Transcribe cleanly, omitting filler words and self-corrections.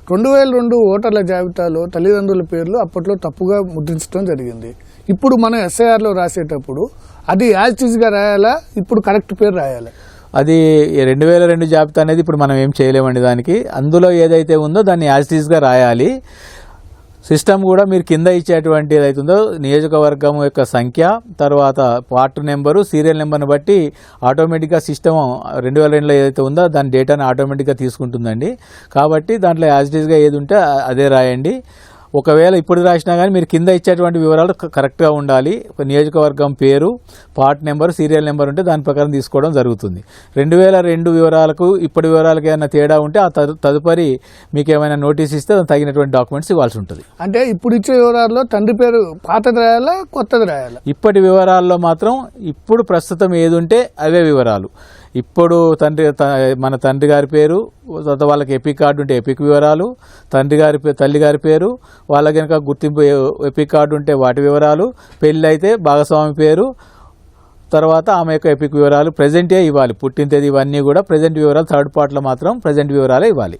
2002 ఓటర్ల జాబితాలో తల్లిదండ్రుల పేర్లు అప్పట్లో తప్పుగా ముద్రించడం జరిగింది. ఇప్పుడు మనం ఎస్ఐఆర్లో రాసేటప్పుడు అది యాజ్ ఈజ్గా రాయాలా, ఇప్పుడు కరెక్ట్ పేరు రాయాలా? అది 2002 జాబితా అనేది ఇప్పుడు మనం ఏం చేయలేమండి. దానికి అందులో ఏదైతే ఉందో దాన్ని యాజ్ ఈజ్గా రాయాలి. సిస్టమ్ కూడా మీరు కింద ఇచ్చేటువంటి ఏదైతుందో నియోజకవర్గం యొక్క సంఖ్య, తర్వాత పార్ట్ నెంబరు, సీరియల్ నెంబర్ని బట్టి ఆటోమేటిక్గా సిస్టమ్ 2002లో ఏదైతే ఉందో దాని డేటాని ఆటోమేటిక్గా తీసుకుంటుందండి. కాబట్టి దాంట్లో యాజ్ ఇట్ ఈస్గా ఏది ఉంటే అదే రాయండి. ఒకవేళ ఇప్పుడు రాసినా కానీ మీరు కింద ఇచ్చేటువంటి వివరాలు కరెక్ట్గా ఉండాలి. ఒక నియోజకవర్గం పేరు, పార్ట్ నెంబర్, సీరియల్ నెంబర్ ఉంటే దాని ప్రకారం తీసుకోవడం జరుగుతుంది. 2002 వివరాలకు ఇప్పటి వివరాలకు ఏమైనా తేడా ఉంటే ఆ తదుపరి మీకు ఏమైనా నోటీస్ ఇస్తే తగినటువంటి డాక్యుమెంట్స్ ఇవ్వాల్సి ఉంటుంది. అంటే ఇప్పుడు ఇచ్చే వివరాల్లో తండ్రి పేరు పాతది రాయాలా, కొత్తది రాయాలా? ఇప్పటి వివరాల్లో మాత్రం ఇప్పుడు ప్రస్తుతం ఏది ఉంటే అవే వివరాలు. ఇప్పుడు మన తండ్రి గారి పేరు, తర్వాత వాళ్ళకి ఎపిక్ కార్డు ఉంటే ఎపిక్ వివరాలు, తల్లి గారి పేరు, వాళ్ళ కనుక గుర్తింపు ఎపిక్ కార్డు ఉంటే వాటి వివరాలు, పెళ్ళి అయితే భాగస్వామి పేరు, తర్వాత ఆమె యొక్క ఎపిక్ వివరాలు ప్రజెంటే ఇవ్వాలి. పుట్టిన తేదీ ఇవన్నీ కూడా ప్రజెంట్ వివరాలు. థర్డ్ పార్ట్లో మాత్రం ప్రజెంట్ వివరాలే ఇవ్వాలి.